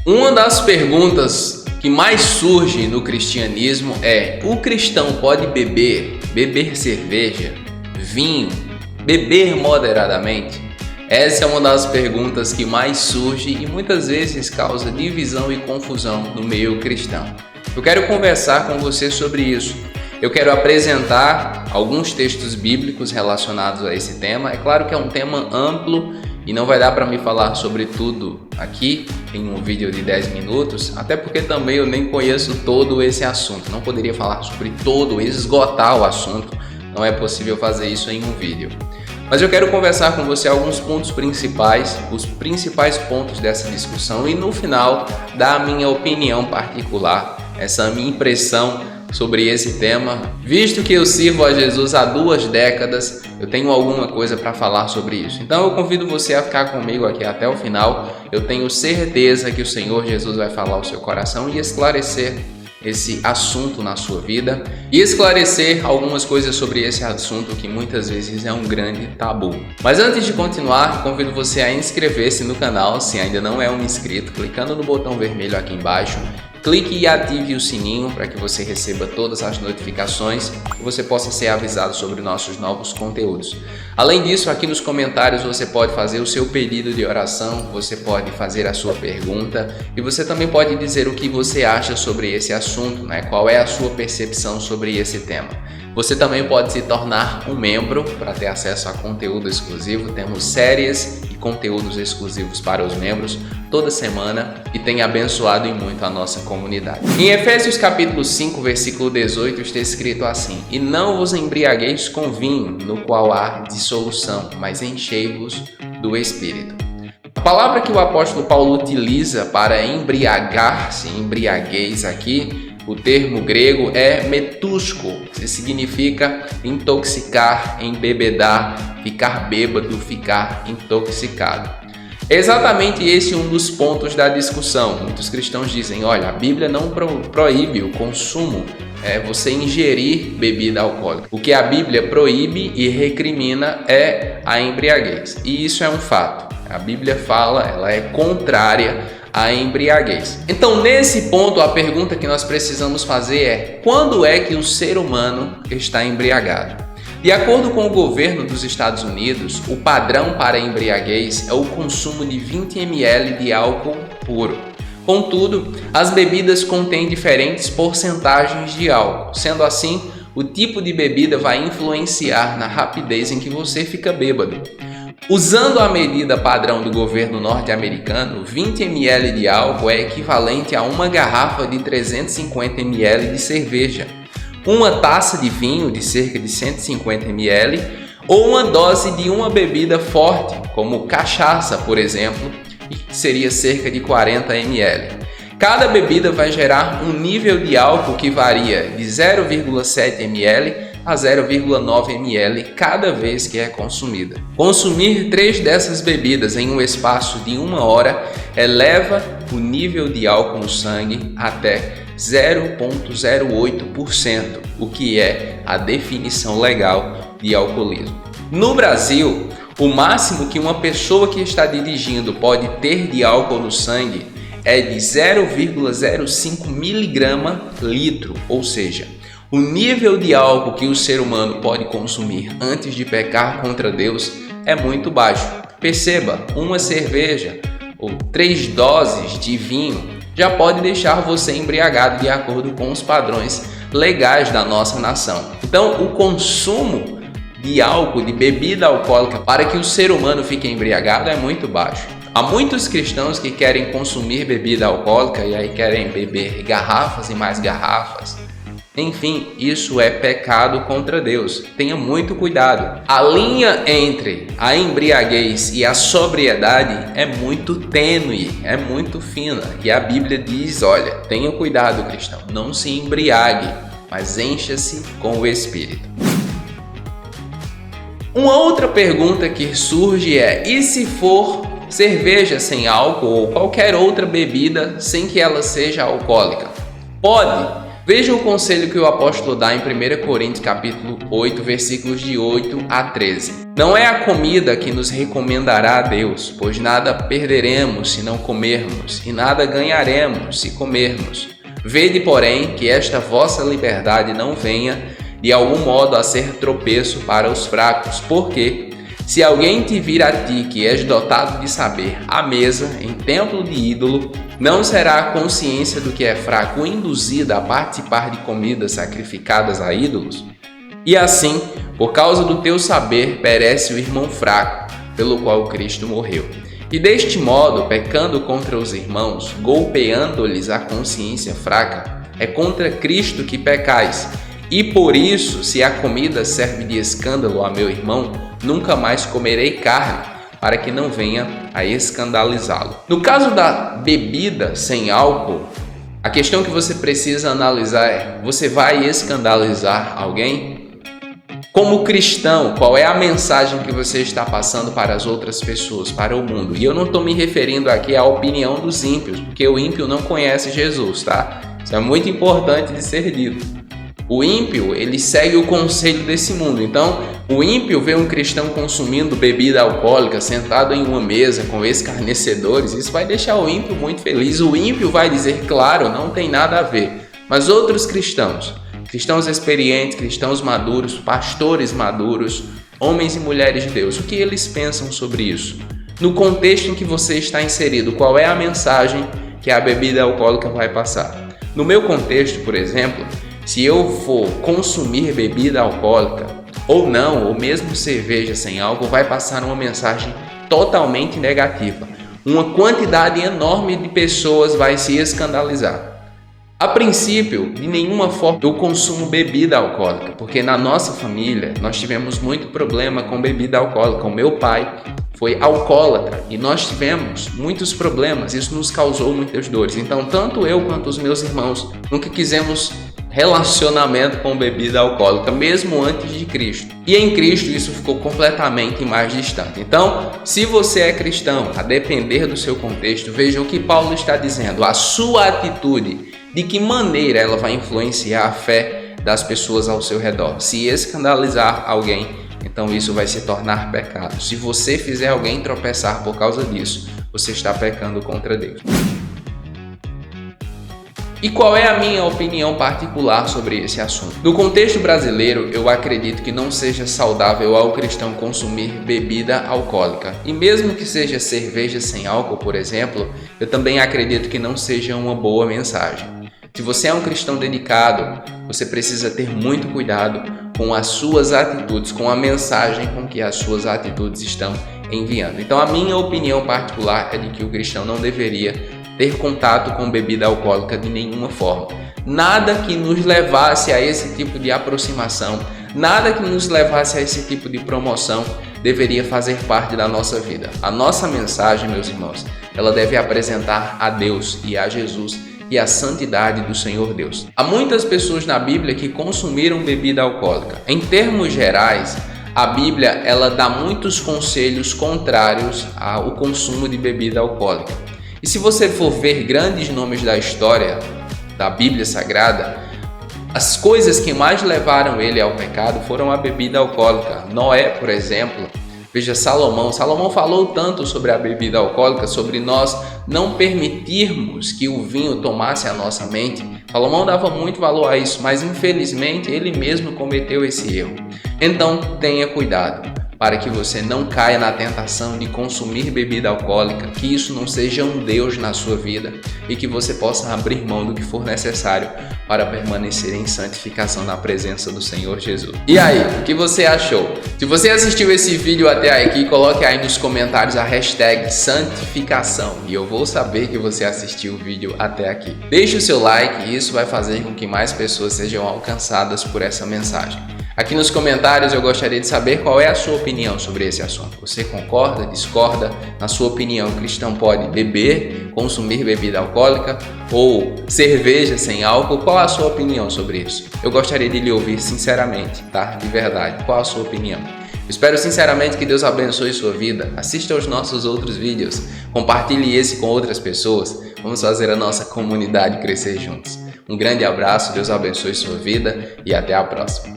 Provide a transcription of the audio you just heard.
Uma das perguntas que mais surge no cristianismo é: o cristão pode beber cerveja, vinho, beber moderadamente? Essa é uma das perguntas que mais surge e muitas vezes causa divisão e confusão no meio cristão. Eu quero conversar com você sobre isso. Eu quero apresentar alguns textos bíblicos relacionados a esse tema. É claro que é um tema amplo e não vai dar para me falar sobre tudo aqui em um vídeo de 10 minutos, até porque também eu nem conheço todo esse assunto. Não poderia falar sobre todo, esgotar o assunto. Não é possível fazer isso em um vídeo. Mas eu quero conversar com você alguns pontos principais, os principais pontos dessa discussão e no final dar a minha opinião particular, essa minha impressão sobre esse tema. Visto que eu sirvo a Jesus há 2 décadas, eu tenho alguma coisa para falar sobre isso. Então eu convido você a ficar comigo aqui até o final. Eu tenho certeza que o Senhor Jesus vai falar ao seu coração e esclarecer esse assunto na sua vida e esclarecer algumas coisas sobre esse assunto que muitas vezes é um grande tabu. Mas antes de continuar, convido você a inscrever-se no canal se ainda não é um inscrito, clicando no botão vermelho aqui embaixo. Clique e ative o sininho para que você receba todas as notificações e você possa ser avisado sobre nossos novos conteúdos. Além disso, aqui nos comentários você pode fazer o seu pedido de oração, você pode fazer a sua pergunta e você também pode dizer o que você acha sobre esse assunto, né? Qual é a sua percepção sobre esse tema. Você também pode se tornar um membro para ter acesso a conteúdo exclusivo. Temos séries e conteúdos exclusivos para os membros toda semana e tem abençoado e muito a nossa comunidade. Em Efésios capítulo 5, versículo 18, está escrito assim: E não vos embriagueis com vinho, no qual há dissolução, mas enchei-vos do Espírito. A palavra que o apóstolo Paulo utiliza para embriagar-se, embriaguez aqui, o termo grego é metusco, que significa intoxicar, embebedar, ficar bêbado, ficar intoxicado. É exatamente esse um dos pontos da discussão. Muitos cristãos dizem: olha, a Bíblia não proíbe o consumo, você ingerir bebida alcoólica. O que a Bíblia proíbe e recrimina é a embriaguez. E isso é um fato. A Bíblia fala, ela é contrária à embriaguez. Então, nesse ponto, a pergunta que nós precisamos fazer é: quando é que o ser humano está embriagado? De acordo com o governo dos Estados Unidos, o padrão para a embriaguez é o consumo de 20 ml de álcool puro. Contudo, as bebidas contêm diferentes porcentagens de álcool. Sendo assim, o tipo de bebida vai influenciar na rapidez em que você fica bêbado. Usando a medida padrão do governo norte-americano, 20 ml de álcool é equivalente a uma garrafa de 350 ml de cerveja, uma taça de vinho de cerca de 150 ml ou uma dose de uma bebida forte, como cachaça, por exemplo, que seria cerca de 40 ml. Cada bebida vai gerar um nível de álcool que varia de 0,7 ml a 0,9 ml cada vez que é consumida. Consumir 3 dessas bebidas em um espaço de 1 hora eleva o nível de álcool no sangue até 0,08%, o que é a definição legal de alcoolismo. No Brasil, o máximo que uma pessoa que está dirigindo pode ter de álcool no sangue é de 0,05 mg/litro, ou seja, o nível de álcool que o ser humano pode consumir antes de pecar contra Deus é muito baixo. Perceba, uma cerveja ou 3 doses de vinho já pode deixar você embriagado de acordo com os padrões legais da nossa nação. Então, o consumo de álcool, de bebida alcoólica, para que o ser humano fique embriagado é muito baixo. Há muitos cristãos que querem consumir bebida alcoólica e aí querem beber garrafas e mais garrafas. Enfim, isso é pecado contra Deus. Tenha muito cuidado. A linha entre a embriaguez e a sobriedade é muito tênue, é muito fina. E a Bíblia diz, olha, tenha cuidado, cristão, não se embriague, mas encha-se com o Espírito. Uma outra pergunta que surge é: e se for cerveja sem álcool ou qualquer outra bebida sem que ela seja alcoólica? Pode? Veja o conselho que o apóstolo dá em 1 Coríntios capítulo 8, versículos de 8 a 13. Não é a comida que nos recomendará a Deus, pois nada perderemos se não comermos, e nada ganharemos se comermos. Vede, porém, que esta vossa liberdade não venha de algum modo a ser tropeço para os fracos, porque se alguém te vir a ti que és dotado de saber à mesa em templo de ídolo, não será a consciência do que é fraco induzida a participar de comidas sacrificadas a ídolos? E assim, por causa do teu saber, perece o irmão fraco, pelo qual Cristo morreu. E deste modo, pecando contra os irmãos, golpeando-lhes a consciência fraca, é contra Cristo que pecais. E por isso, se a comida serve de escândalo a meu irmão, nunca mais comerei carne, para que não venha a escandalizá-lo. No caso da bebida sem álcool, a questão que você precisa analisar é: você vai escandalizar alguém? Como cristão, qual é a mensagem que você está passando para as outras pessoas, para o mundo? E eu não estou me referindo aqui à opinião dos ímpios, porque o ímpio não conhece Jesus, tá? Isso é muito importante de ser dito. O ímpio, ele segue o conselho desse mundo. Então, o ímpio vê um cristão consumindo bebida alcoólica, sentado em uma mesa com escarnecedores, isso vai deixar o ímpio muito feliz. O ímpio vai dizer, claro, não tem nada a ver. Mas outros cristãos experientes, cristãos maduros, pastores maduros, homens e mulheres de Deus, o que eles pensam sobre isso? No contexto em que você está inserido, qual é a mensagem que a bebida alcoólica vai passar? No meu contexto, por exemplo, se eu for consumir bebida alcoólica ou não, ou mesmo cerveja sem álcool, vai passar uma mensagem totalmente negativa. Uma quantidade enorme de pessoas vai se escandalizar. A princípio, de nenhuma forma eu consumo bebida alcoólica, porque na nossa família nós tivemos muito problema com bebida alcoólica. O meu pai foi alcoólatra e nós tivemos muitos problemas, isso nos causou muitas dores. Então, tanto eu quanto os meus irmãos nunca quisemos relacionamento com bebida alcoólica, mesmo antes de Cristo. E em Cristo isso ficou completamente mais distante. Então, se você é cristão, a depender do seu contexto, veja o que Paulo está dizendo, a sua atitude, de que maneira ela vai influenciar a fé das pessoas ao seu redor. Se escandalizar alguém, então isso vai se tornar pecado. Se você fizer alguém tropeçar por causa disso, você está pecando contra Deus. E qual é a minha opinião particular sobre esse assunto? No contexto brasileiro, eu acredito que não seja saudável ao cristão consumir bebida alcoólica. E mesmo que seja cerveja sem álcool, por exemplo, eu também acredito que não seja uma boa mensagem. Se você é um cristão dedicado, você precisa ter muito cuidado com as suas atitudes, com a mensagem com que as suas atitudes estão enviando. Então, a minha opinião particular é de que o cristão não deveria ter contato com bebida alcoólica de nenhuma forma. Nada que nos levasse a esse tipo de aproximação, nada que nos levasse a esse tipo de promoção deveria fazer parte da nossa vida. A nossa mensagem, meus irmãos, ela deve apresentar a Deus e a Jesus e a santidade do Senhor Deus. Há muitas pessoas na Bíblia que consumiram bebida alcoólica. Em termos gerais, a Bíblia ela dá muitos conselhos contrários ao consumo de bebida alcoólica. E se você for ver grandes nomes da história da Bíblia Sagrada, as coisas que mais levaram ele ao pecado foram a bebida alcoólica. Noé, por exemplo, veja Salomão. Salomão falou tanto sobre a bebida alcoólica, sobre nós não permitirmos que o vinho tomasse a nossa mente. Salomão dava muito valor a isso, mas infelizmente ele mesmo cometeu esse erro. Então tenha cuidado, para que você não caia na tentação de consumir bebida alcoólica, que isso não seja um Deus na sua vida e que você possa abrir mão do que for necessário para permanecer em santificação na presença do Senhor Jesus. E aí, o que você achou? Se você assistiu esse vídeo até aqui, coloque aí nos comentários a hashtag santificação e eu vou saber que você assistiu o vídeo até aqui. Deixe o seu like e isso vai fazer com que mais pessoas sejam alcançadas por essa mensagem. Aqui nos comentários eu gostaria de saber qual é a sua opinião sobre esse assunto. Você concorda, discorda? Na sua opinião, o cristão pode beber, consumir bebida alcoólica ou cerveja sem álcool? Qual a sua opinião sobre isso? Eu gostaria de lhe ouvir sinceramente, tá? De verdade. Qual a sua opinião? Espero sinceramente que Deus abençoe sua vida. Assista aos nossos outros vídeos. Compartilhe esse com outras pessoas. Vamos fazer a nossa comunidade crescer juntos. Um grande abraço, Deus abençoe sua vida e até a próxima.